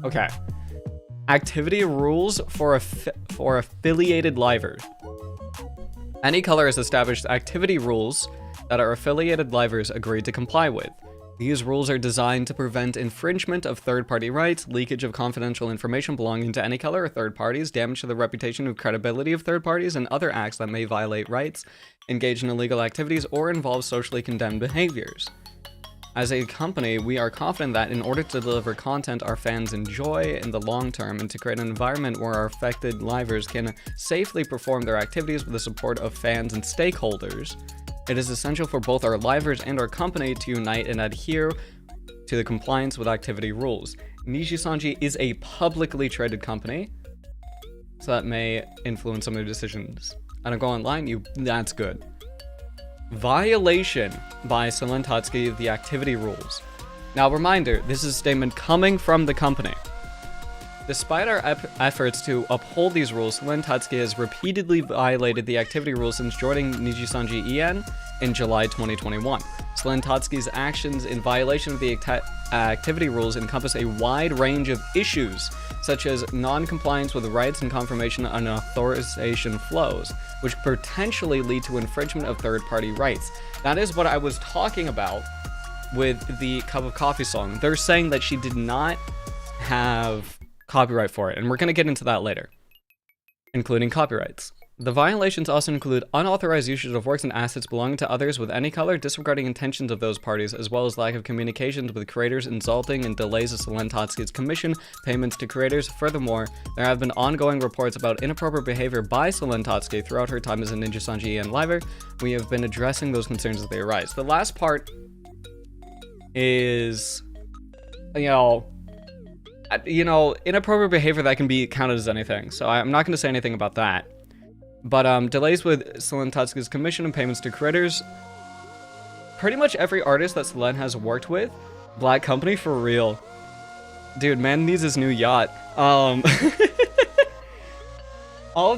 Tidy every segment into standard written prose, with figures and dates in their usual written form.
Okay. Activity rules for affiliated livers. Anycolor has established activity rules that our affiliated livers agreed to comply with. These rules are designed to prevent infringement of third-party rights, leakage of confidential information belonging to Anycolor or third parties, damage to the reputation and credibility of third parties, and other acts that may violate rights, engage in illegal activities, or involve socially condemned behaviors. As a company, we are confident that in order to deliver content our fans enjoy in the long term and to create an environment where our affected livers can safely perform their activities with the support of fans and stakeholders, it is essential for both our livers and our company to unite and adhere to the compliance with activity rules. Nijisanji is a publicly traded company, so that may influence some of their decisions. I don't go online, that's good. Violation by Selentatsuki of the activity rules. Now, reminder, this is a statement coming from the company. Despite our efforts to uphold these rules, Selentatsuki has repeatedly violated the activity rules since joining Nijisanji En in July 2021. Selentatsuki's actions in violation of the activity rules encompass a wide range of issues, such as non-compliance with rights and confirmation on authorization flows, which potentially lead to infringement of third-party rights. That is what I was talking about with the Cup of Coffee song. They're saying that she did not have copyright for it, and we're going to get into that later, including copyrights. The violations also include unauthorized usage of works and assets belonging to others with Anycolor, disregarding intentions of those parties, as well as lack of communications with creators, insulting and delays of Selentatsuki's commission payments to creators. Furthermore, there have been ongoing reports about inappropriate behavior by Selentatsuki throughout her time as a Nijisanji En liver. We have been addressing those concerns as they arise. The last part is, inappropriate behavior that can be counted as anything. So I'm not going to say anything about that. But delays with Selentatsuki's commission and payments to creators. Pretty much every artist that Selen has worked with, Black Company for real. Dude, man needs his new yacht. All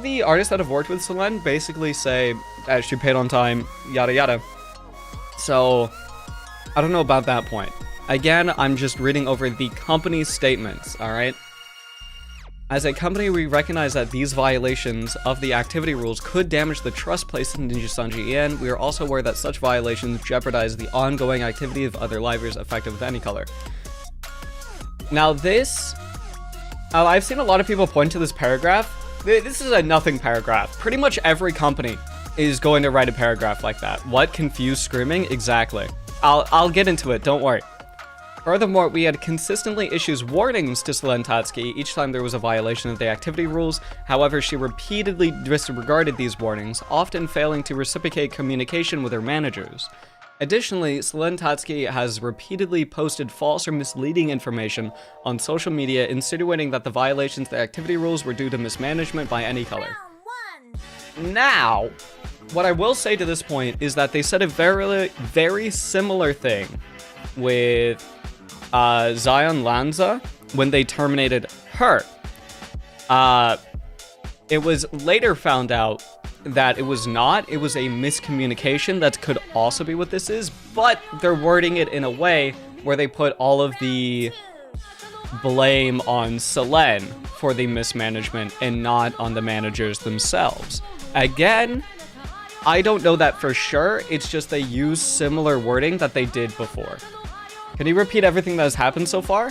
the artists that have worked with Selen basically say that she paid on time, yada yada. So, I don't know about that point. Again, I'm just reading over the company's statements, alright? As a company, we recognize that these violations of the activity rules could damage the trust placed in Nijisanji En. We are also aware that such violations jeopardize the ongoing activity of other livers affected with Anycolor. Now this, I've seen a lot of people point to this paragraph. This is a nothing paragraph. Pretty much every company is going to write a paragraph like that. What? Confused screaming? Exactly. I'll get into it, don't worry. Furthermore, we had consistently issued warnings to Selentatsuki each time there was a violation of the activity rules. However, she repeatedly disregarded these warnings, often failing to reciprocate communication with her managers. Additionally, Selentatsuki has repeatedly posted false or misleading information on social media, insinuating that the violations of the activity rules were due to mismanagement by Anycolor. Now, what I will say to this point is that they said a very similar thing with Zion Lanza when they terminated her. It was later found out that it was not. It was a miscommunication. That could also be what this is, but they're wording it in a way where they put all of the blame on Selen for the mismanagement and not on the managers themselves. Again, I don't know that for sure. It's just they use similar wording that they did before. Can you repeat everything that has happened so far?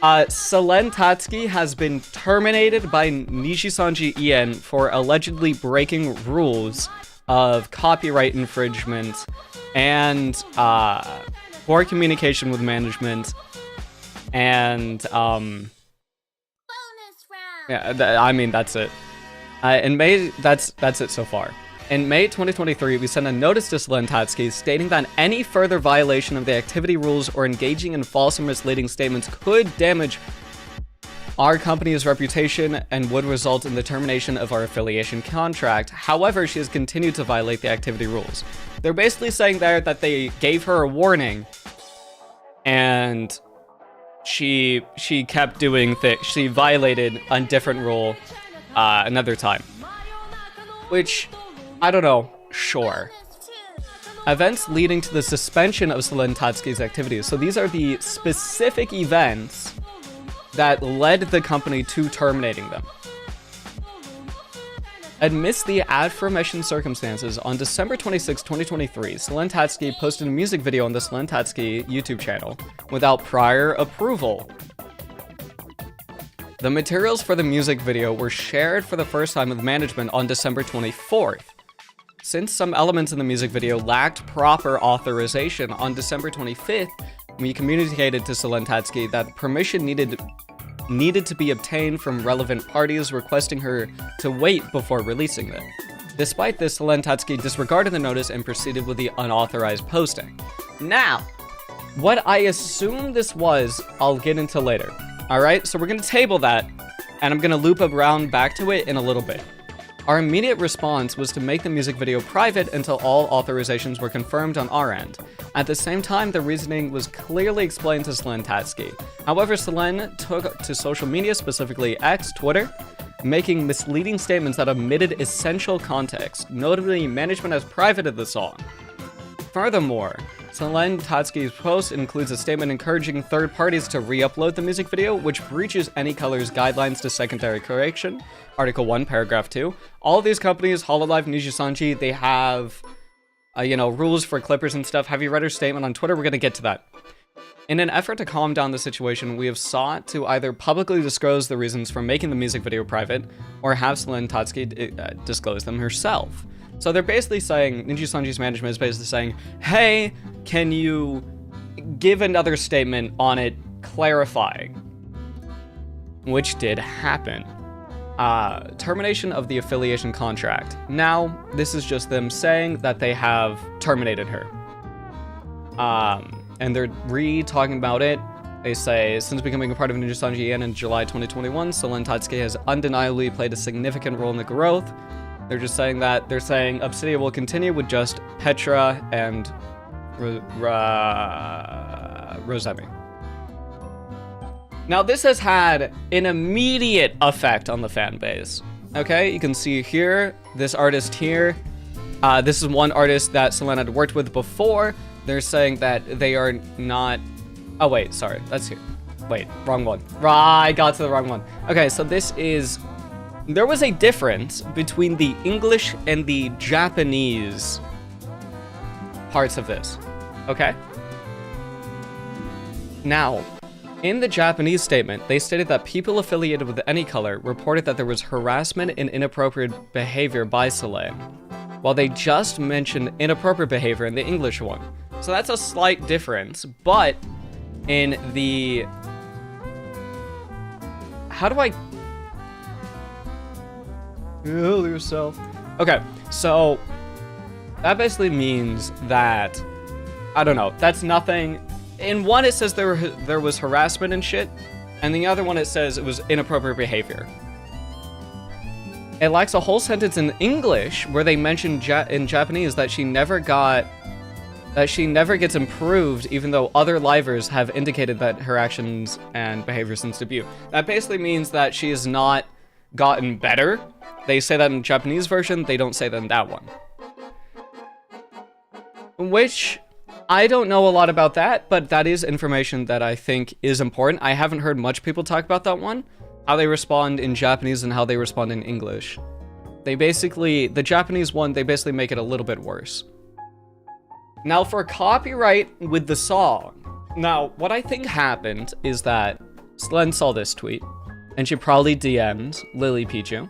Selentatsuki has been terminated by Nijisanji En for allegedly breaking rules of copyright infringement and poor communication with management and yeah, I mean that's it. In May, that's it so far. In May 2023, we sent a notice to Selentatsuki stating that any further violation of the activity rules or engaging in false and misleading statements could damage our company's reputation and would result in the termination of our affiliation contract. However, she has continued to violate the activity rules. They're basically saying there that they gave her a warning and she kept doing things. She violated a different rule another time. Which, I don't know, sure. Events leading to the suspension of Selentatsuki's activities. So these are the specific events that led the company to terminating them. Amidst the aforementioned circumstances, on December 26, 2023, Selene posted a music video on the Selene YouTube channel without prior approval. The materials for the music video were shared for the first time with management on December 24th. Since some elements in the music video lacked proper authorization, on December 25th, we communicated to Selene that permission needed to be obtained from relevant parties, requesting her to wait before releasing it. Despite this, Selene disregarded the notice and proceeded with the unauthorized posting. Now, what I assume this was, I'll get into later. Alright, so we're going to table that, and I'm going to loop around back to it in a little bit. Our immediate response was to make the music video private until all authorizations were confirmed on our end. At the same time, the reasoning was clearly explained to Selene. However, Selene took to social media, specifically X, Twitter, making misleading statements that omitted essential context. Notably, management has privated the song. Furthermore, Selene post includes a statement encouraging third parties to re-upload the music video, which breaches any color's guidelines to secondary correction. Article 1, paragraph 2. All of these companies, Hololive, Nijisanji, they have, rules for clippers and stuff. Have you read her statement on Twitter? We're going to get to that. In an effort to calm down the situation, we have sought to either publicly disclose the reasons for making the music video private, or have Selene disclose them herself. So they're basically saying, Nijisanji's management is basically saying, hey, can you give another statement on it clarifying? Which did happen. Termination of the affiliation contract. Now, this is just them saying that they have terminated her. And they're talking about it. They say, since becoming a part of Nijisanji in July 2021, Selene has undeniably played a significant role in the growth. They're just saying that, they're saying Obsidia will continue with just Petra and Rosemi. Now, this has had an immediate effect on the fan base. Okay, you can see here, this artist here. This is one artist that Selene had worked with before. They're saying that they are not... Oh, wait, sorry, that's here. Wait, wrong one. I got to the wrong one. Okay, so this is... There was a difference between the English and the Japanese parts of this, okay? Now, in the Japanese statement, they stated that people affiliated with any color reported that there was harassment and inappropriate behavior by Selene, while they just mentioned inappropriate behavior in the English one. So that's a slight difference, but in the... How do I... Kill yourself. Okay, so that basically means that, I don't know, that's nothing. In one, it says there was harassment and shit, and the other one, it says it was inappropriate behavior. It lacks a whole sentence in English where they mention in Japanese that she never gets improved, even though other livers have indicated that her actions and behavior since debut. That basically means that she has not gotten better. They say that in the Japanese version, they don't say that in that one. Which, I don't know a lot about that, but that is information that I think is important. I haven't heard much people talk about that one. How they respond in Japanese and how they respond in English. They basically, the Japanese one, they basically make it a little bit worse. Now for copyright with the song. Now, what I think happened is that Selene saw this tweet, and she probably DM'd Lily Pichu.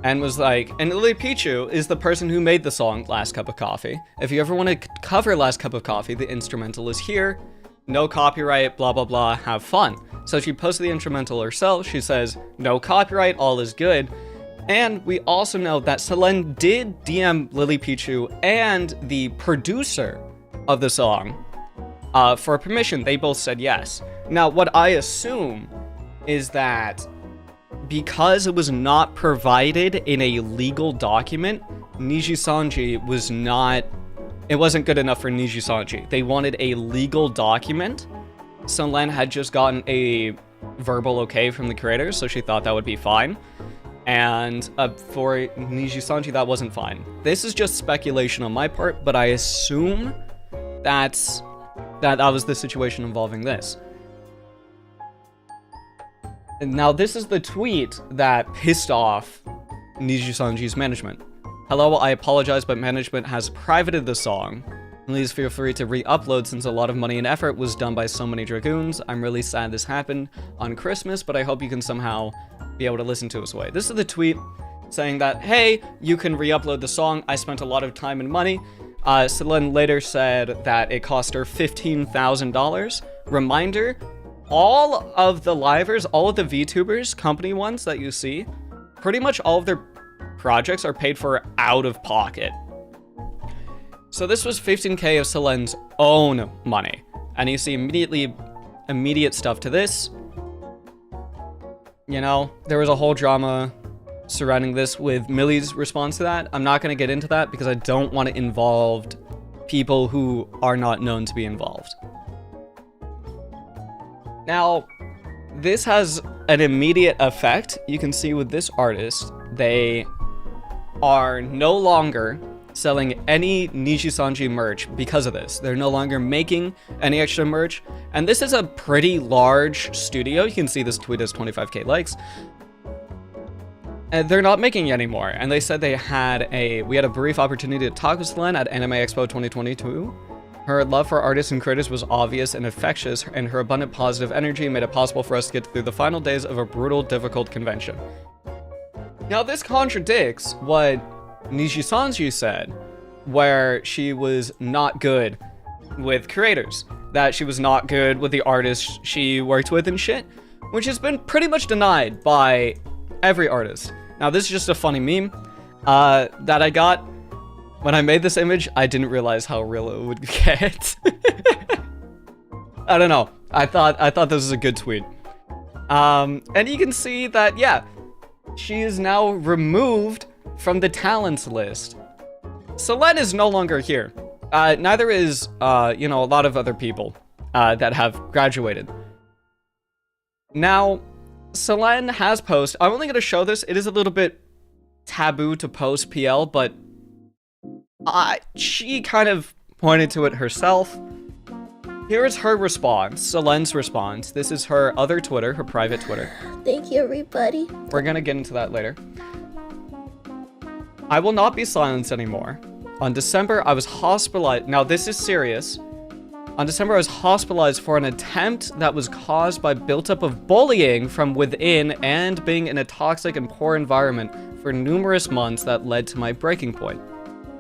And was like, and Lily Pichu is the person who made the song Last Cup of Coffee. If you ever want to cover Last Cup of Coffee, the instrumental is here. No copyright, blah, blah, blah, have fun. So she posted the instrumental herself. She says, no copyright, all is good. And we also know that Selene did DM Lily Pichu and the producer of the song for permission. They both said yes. Now, what I assume is that because it was not provided in a legal document, Nijisanji was not... It wasn't good enough for Nijisanji. They wanted a legal document. Selene had just gotten a verbal okay from the creators, so she thought that would be fine. And for Nijisanji, that wasn't fine. This is just speculation on my part, but I assume that was the situation involving this. Now, this is the tweet that pissed off Nijisanji's management. Hello, I apologize, but management has privated the song. Please feel free to re-upload since a lot of money and effort was done by so many dragoons. I'm really sad this happened on Christmas, but I hope you can somehow be able to listen to us away. This is the tweet saying that, hey, you can re-upload the song. I spent a lot of time and money. Selene later said that it cost her $15,000. Reminder, all of the livers, all of the VTubers, company ones that you see, pretty much all of their projects are paid for out of pocket. So this was 15K of Selene's own money. And you see immediate stuff to this. You know, there was a whole drama surrounding this with Millie's response to that. I'm not going to get into that because I don't want to involve people who are not known to be involved. Now, this has an immediate effect. You can see with this artist, they are no longer selling any Nijisanji merch because of this. They're no longer making any extra merch. And this is a pretty large studio. You can see this tweet has 25K likes. And they're not making anymore. And they said we had a brief opportunity to talk with Selene at Anime Expo 2022. Her love for artists and creators was obvious and infectious, and her abundant positive energy made it possible for us to get through the final days of a brutal, difficult convention. Now, this contradicts what Nijisanji said, where she was not good with creators, that she was not good with the artists she worked with and shit, which has been pretty much denied by every artist. Now, this is just a funny meme that I got. When I made this image, I didn't realize how real it would get. I don't know. I thought this was a good tweet. And you can see that, yeah, she is now removed from the talents list. Selene is no longer here. Neither is, you know, a lot of other people that have graduated. Now, Selene has posted. I'm only going to show this. It is a little bit taboo to post PL, but she kind of pointed to it herself. Here is her response, Selene's response. This is her other Twitter, her private Twitter. Thank you, everybody. We're gonna get into that later. I will not be silenced anymore. On December, I was hospitalized. Now, this is serious. On December, I was hospitalized for an attempt that was caused by buildup of bullying from within and being in a toxic and poor environment for numerous months that led to my breaking point.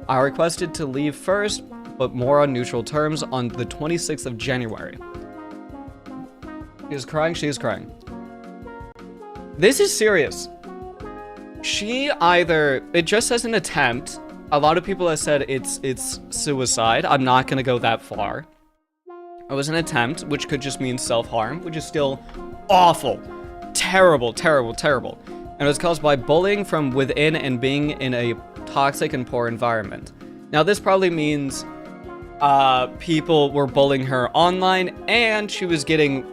I requested to leave first, but more on neutral terms on the 26th of January. She is crying, she is crying. This is serious. It just says an attempt. A lot of people have said it's suicide. I'm not gonna go that far. It was an attempt, which could just mean self-harm, which is still awful. Terrible, terrible, terrible. And it was caused by bullying from within and being in a toxic and poor environment. Now, this probably means people were bullying her online and she was getting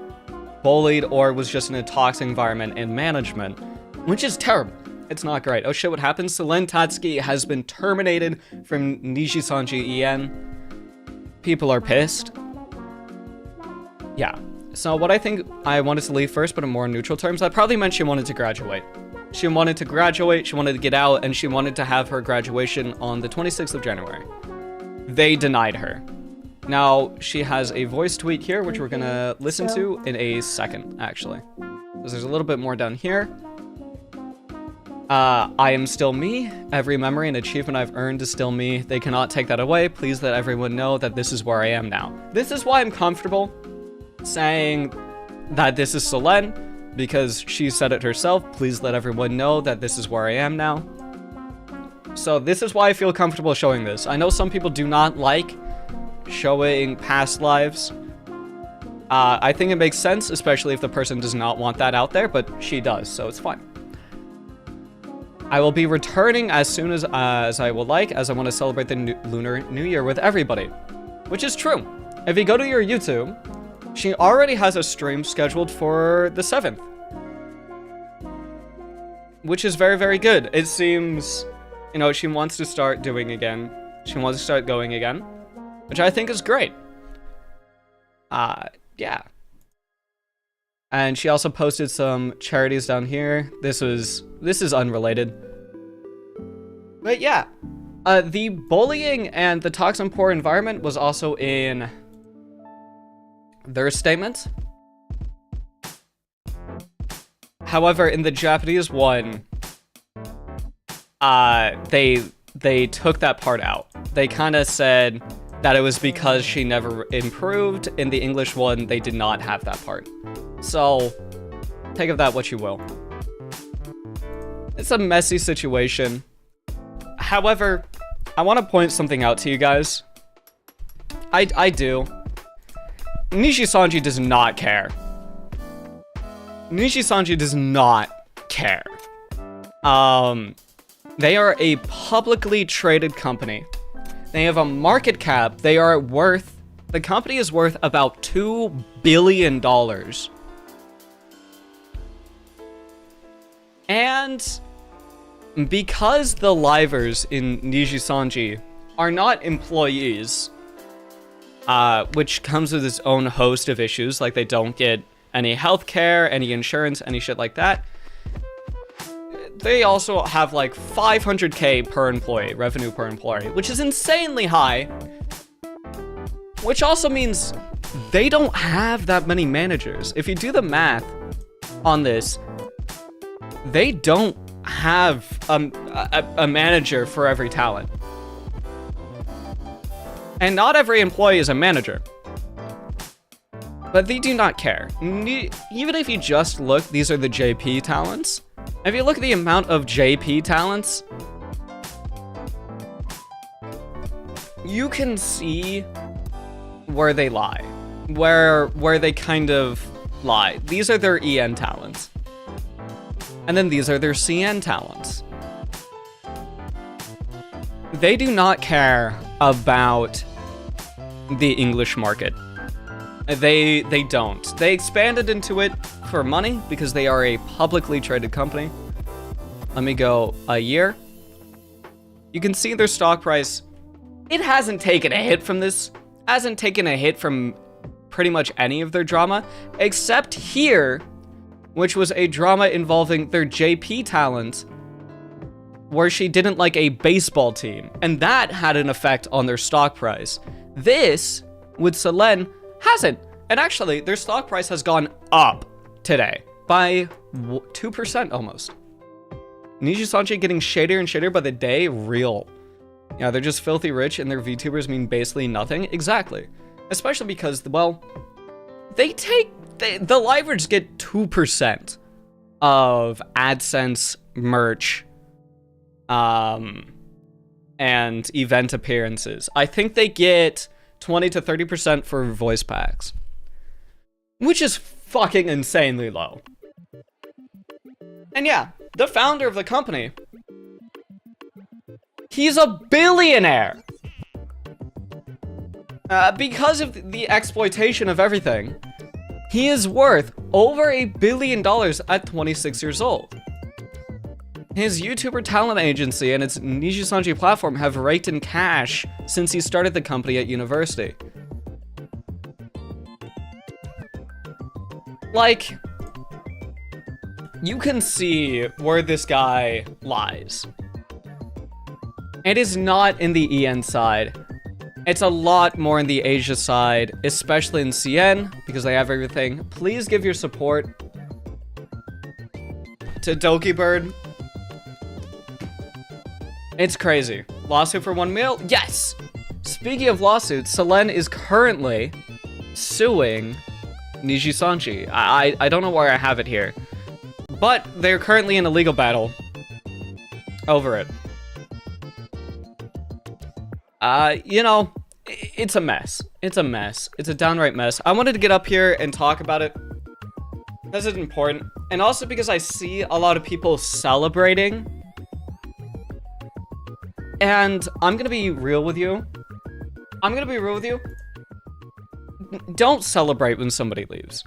bullied or was just in a toxic environment in management, which is terrible. It's not great. Oh shit, what happened? Selene Tatsuki has been terminated from Nijisanji EN. People are pissed. Yeah. So what I think, I wanted to leave first, but in more neutral terms, that probably meant she wanted to graduate. She wanted to graduate, she wanted to get out, and she wanted to have her graduation on the 26th of January. They denied her. Now, she has a voice tweet here, which we're gonna listen to in a second, actually. Because there's a little bit more down here. I am still me. Every memory and achievement I've earned is still me. They cannot take that away. Please let everyone know that this is where I am now. This is why I'm comfortable saying that this is Selene, because she said it herself. Please let everyone know that this is where I am now. So this is why I feel comfortable showing this. I know some people do not like showing past lives. I think it makes sense, especially if the person does not want that out there, but she does, so it's fine. I will be returning as soon as I will like, as I want to celebrate the Lunar New Year with everybody. Which is true. If you go to your YouTube, she already has a stream scheduled for the 7th. Which is very, very good. It seems, you know, she wants to start doing again. She wants to start going again. Which I think is great. Yeah. And she also posted some charities down here. This is unrelated. But yeah, the bullying and the toxic poor environment was also in their statement. However, in the Japanese one, they took that part out. They kind of said that it was because she never improved. In the English one, they did not have that part. So, take of that what you will. It's a messy situation. However, I want to point something out to you guys. I do. Nishi-sanji does not care. Nishi-sanji does not care. They are a publicly traded company. They have a market cap. They are worth, the company is worth about $2 billion. And because the livers in Nishi-sanji are not employees, which comes with its own host of issues, like they don't get any healthcare, any insurance, any shit like that. They also have like 500K per employee, revenue per employee, which is insanely high. Which also means they don't have that many managers. If you do the math on this, they don't have a manager for every talent. And not every employee is a manager. But they do not care. Even if you just look, these are the JP talents. If you look at the amount of JP talents, you can see where they lie. Where they kind of lie. These are their EN talents. And then these are their CN talents. They do not care about the English market. They don't. They expanded into it for money because they are a publicly traded company. Let me go a year. You can see their stock price. It hasn't taken a hit from this. Hasn't taken a hit from pretty much any of their drama, except here, which was a drama involving their JP talent, where she didn't like a baseball team, and that had an effect on their stock price. This, with Selene, hasn't. And actually, their stock price has gone up today by 2% almost. Nishi-sanji getting shadier and shadier by the day, real. Yeah, they're just filthy rich and their VTubers mean basically nothing. Exactly. Especially because, well, the livers get 2% of AdSense merch and event appearances. I think they get 20 to 30% for voice packs, which is fucking insanely low. And yeah, the founder of the company, he's a billionaire. Because of the exploitation of everything, he is worth over $1 billion at 26 years old. His YouTuber talent agency and its Nishi-sanji platform have raked in cash since he started the company at university. Like, you can see where this guy lies. It is not in the EN side. It's a lot more in the Asia side, especially in CN, because they have everything. Please give your support to Doki Bird. It's crazy. Lawsuit for $1 million? Yes! Speaking of lawsuits, Selene is currently suing Nishi-sanji. I don't know where I have it here. But they're currently in a legal battle over it. You know, it's a mess. It's a mess. It's a downright mess. I wanted to get up here and talk about it because it's important. And also because I see a lot of people celebrating. And I'm gonna be real with you. Don't celebrate when somebody leaves.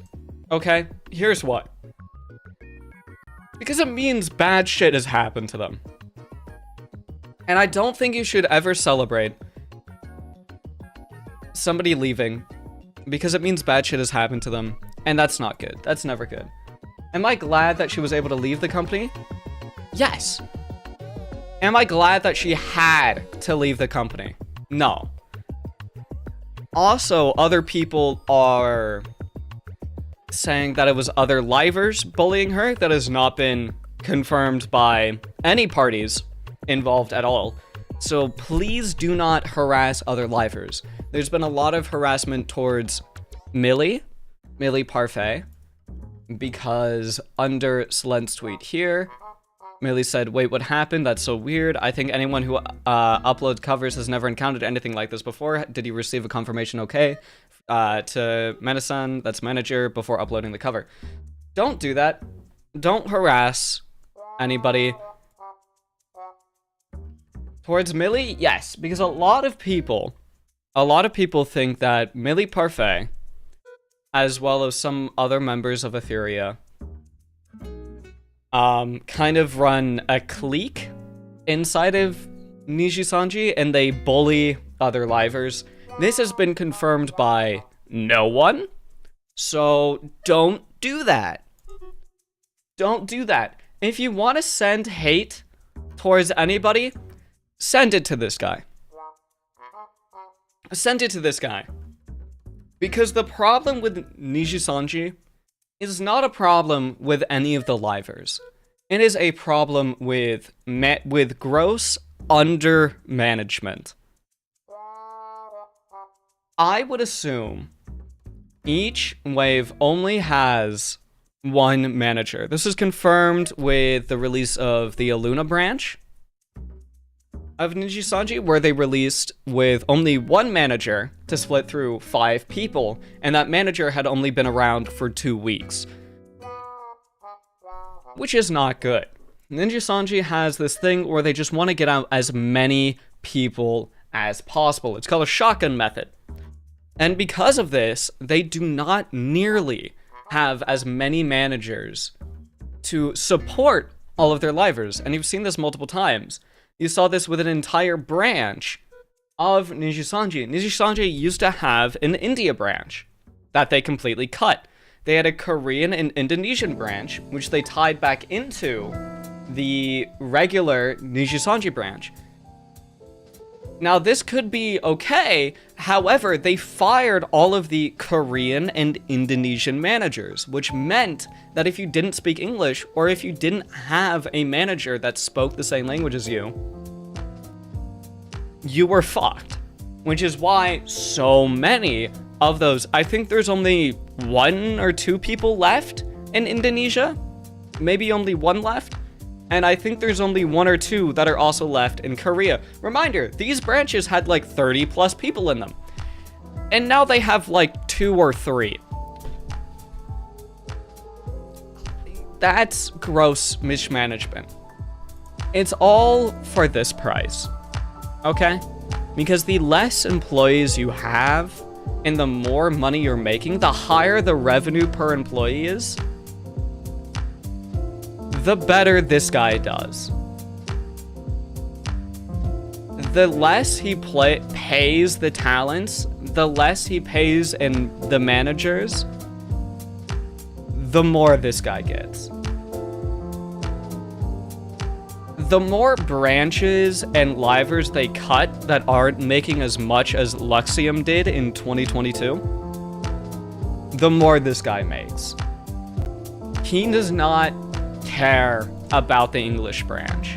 Okay? Here's what. Because it means bad shit has happened to them. And I don't think you should ever celebrate somebody leaving because it means bad shit has happened to them. And that's not good. That's never good. Am I glad that she was able to leave the company? Yes. Am I glad that she had to leave the company? No. Also, other people are saying that it was other livers bullying her. That has not been confirmed by any parties involved at all. So please do not harass other livers. There's been a lot of harassment towards Millie Parfait, because under Slen's tweet here, Millie said, "Wait, what happened? That's so weird. I think anyone who uploads covers has never encountered anything like this before. Did you receive a confirmation okay to Menasan, that's manager, before uploading the cover?" Don't do that. Don't harass anybody. Towards Millie, yes, because a lot of people think that Millie Parfait, as well as some other members of Etheria, kind of run a clique inside of Nijisanji, and they bully other livers. This has been confirmed by no one, so don't do that. Don't do that. If you want to send hate towards anybody, send it to this guy. Send it to this guy. Because the problem with Nijisanji is not a problem with any of the livers. It is a problem with gross under-management. I would assume each wave only has one manager. This is confirmed with the release of the Aluna branch of Nijisanji, where they released with only one manager to split through 5 people, and that manager had only been around for 2 weeks. Which is not good. Nijisanji has this thing where they just want to get out as many people as possible. It's called a shotgun method. And because of this, they do not nearly have as many managers to support all of their livers. And you've seen this multiple times. You saw this with an entire branch of Nijisanji. Nijisanji used to have an India branch that they completely cut. They had a Korean and Indonesian branch, which they tied back into the regular Nijisanji branch. Now, this could be okay. However, they fired all of the Korean and Indonesian managers, which meant that if you didn't speak English, or if you didn't have a manager that spoke the same language as you, you were fucked. Which is why so many of those, I think there's only 1 or 2 people left in Indonesia, maybe only 1 left. And I think there's only 1 or 2 that are also left in Korea. Reminder, these branches had like 30 plus people in them. And now they have like 2 or 3. That's gross mismanagement. It's all for this price. Okay? Because the less employees you have and the more money you're making, the higher the revenue per employee is, the better this guy does. The less he pays the talents, the less he pays and the managers, the more this guy gets. The more branches and livers they cut that aren't making as much as Luxium did in 2022, the more this guy makes. He does not care about the English branch.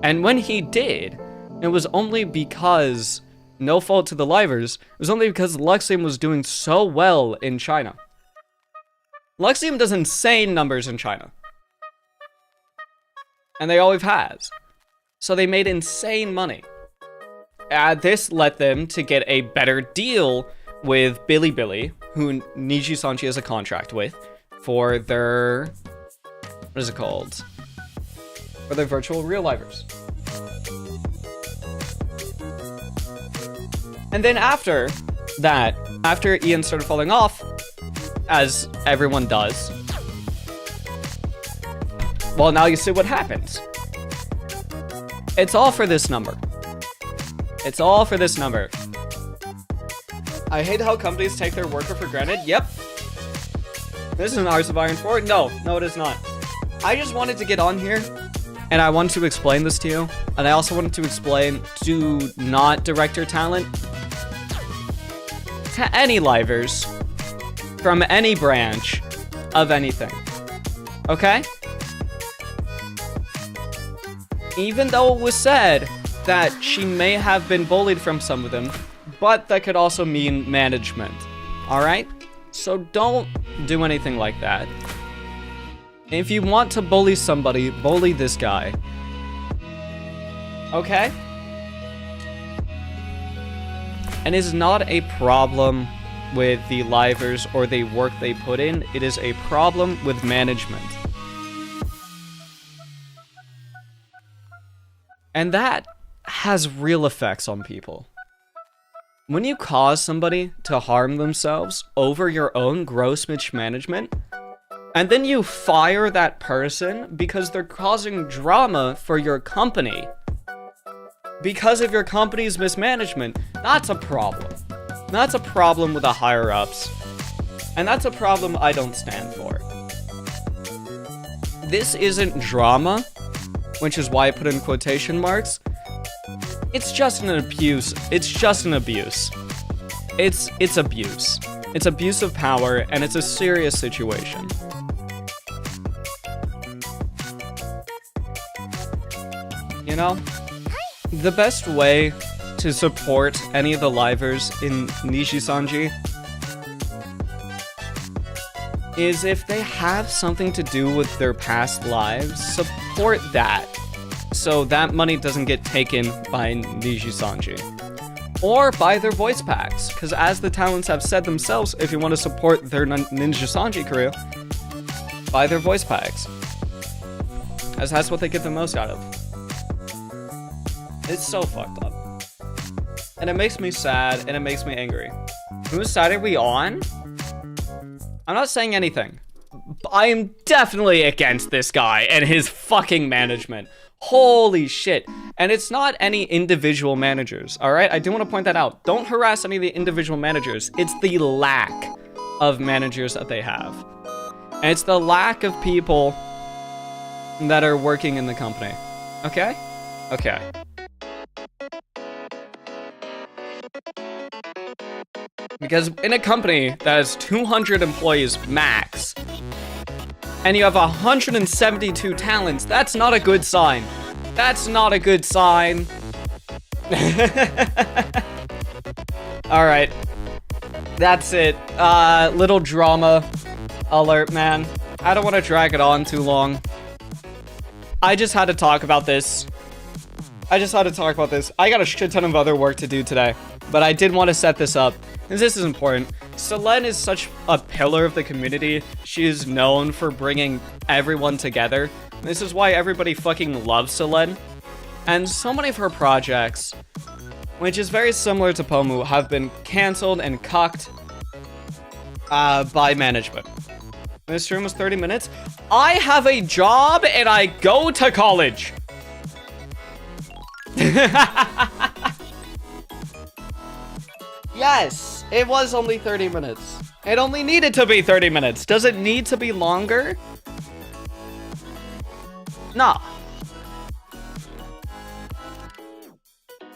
And when he did, it was only because, no fault to the livers, it was only because Luxium was doing so well in China. Luxium does insane numbers in China. And they always has. So they made insane money. This led them to get a better deal with Bilibili, who Nijisanji has a contract with, for their, what is it called? For their virtual real livers. And then after that, after Ian started falling off, as everyone does, well, now you see what happens. It's all for this number. It's all for this number. I hate how companies take their worker for granted. Yep. This isn't Hearts of Iron 4. No, it is not. I just wanted to get on here, and I wanted to explain this to you, and I also wanted to explain, do not direct your talent to any livers from any branch of anything. Okay? Even though it was said that she may have been bullied from some of them, but that could also mean management. Alright? So don't do anything like that. If you want to bully somebody, bully this guy. Okay? And it's not a problem with the livers or the work they put in. It is a problem with management. And that has real effects on people. When you cause somebody to harm themselves over your own gross mismanagement, and then you fire that person because they're causing drama for your company because of your company's mismanagement, that's a problem. That's a problem with the higher-ups. And that's a problem I don't stand for. This isn't drama, which is why I put in quotation marks. It's just an abuse. It's just an abuse. It's abuse. It's abuse of power, and it's a serious situation. You know, the best way to support any of the livers in Nishisanji is if they have something to do with their past lives, support that. So that money doesn't get taken by Nishisanji. Or buy their voice packs, because as the talents have said themselves, if you want to support their Nishisanji career, buy their voice packs. As that's what they get the most out of. It's so fucked up. And it makes me sad, and it makes me angry. Whose side are we on? I'm not saying anything. I am definitely against this guy and his fucking management. Holy shit. And it's not any individual managers, alright? I do want to point that out. Don't harass any of the individual managers. It's the lack of managers that they have. And it's the lack of people that are working in the company. Okay? Okay. Because in a company that has 200 employees max, and you have 172 talents, that's not a good sign. That's not a good sign. Alright. That's it. Little drama alert, man. I don't want to drag it on too long. I just had to talk about this. I got a shit ton of other work to do today, but I did want to set this up, because this is important. Selene is such a pillar of the community. She is known for bringing everyone together. This is why everybody fucking loves Selene. And so many of her projects, which is very similar to Pomu, have been cancelled and cucked by management. This stream was 30 minutes. I have a job and I go to college. Yes, it was only 30 minutes. It only needed to be 30 minutes. Does it need to be longer? Nah.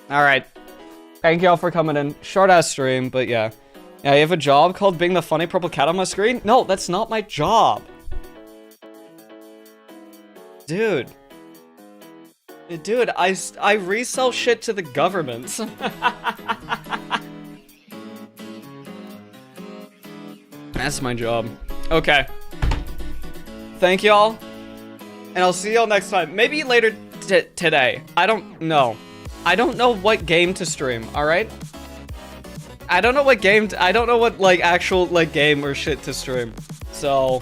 Alright. Thank y'all for coming in. Short ass stream, but yeah. Yeah, you have a job called being the funny purple cat on my screen? No, that's not my job. Dude. Dude, I resell shit to the government. That's my job. Okay. Thank y'all. And I'll see y'all next time. Maybe later today. I don't know. I don't know what game to stream, alright? I don't know what game I don't know what like actual like game or shit to stream. So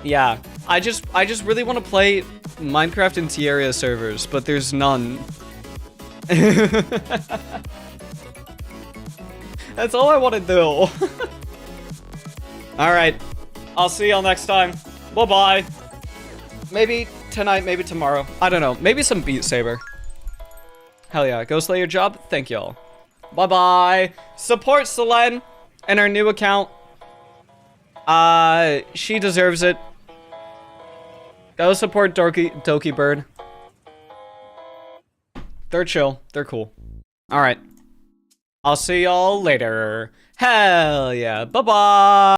yeah. I just really want to play Minecraft and Terraria servers, but there's none. That's all I want to do. Alright. I'll see y'all next time. Bye-bye. Maybe tonight, maybe tomorrow. I don't know. Maybe some Beat Saber. Hell yeah. Go slay your job. Thank y'all. Bye-bye. Support Selene and our new account. She deserves it. Go support Doki Bird. They're chill. They're cool. Alright. I'll see y'all later. Hell yeah. Bye-bye.